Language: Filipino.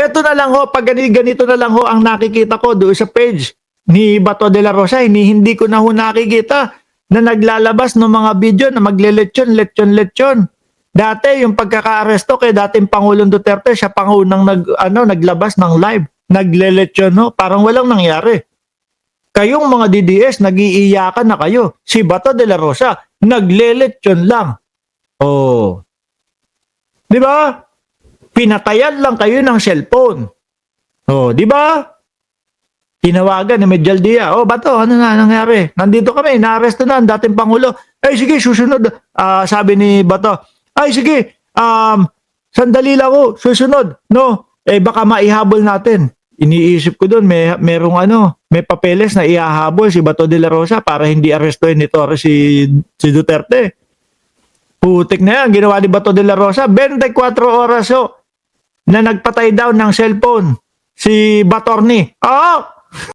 Eto na lang ho, pag ganito na lang ho ang nakikita ko doon sa page ni Bato de la Rosa, hindi ko na ho nakikita na naglalabas ng mga video na magleletsyon. Dati, yung pagkaka-aresto kay dating Pangulong Duterte, siya pang unang naglabas ng live. Nagleletsyon ho, parang walang nangyari. Kayong mga DDS, nag-iiyakan na kayo. Si Bato de la Rosa, nagleletsyon lang. Oh. Di ba? Pinatayan lang kayo ng cellphone. Oh, di ba? Tinawagan ni Medjal Dia. Oh, Bato, ano na nangyari? Nandito kami, naaresto na ang dating Pangulo. Ay, sige, susunod. Sabi ni Bato, ay, sige, sandali lang ako, susunod. No, baka maihabol natin. Iniisip ko doon, may papeles na ihahabol si Bato de la Rosa para hindi arestuhin ni Torres si Duterte. Putik na yan, ginawa ni Bato de la Rosa. 24 oras na nagpatay daw ng cellphone si Batorni.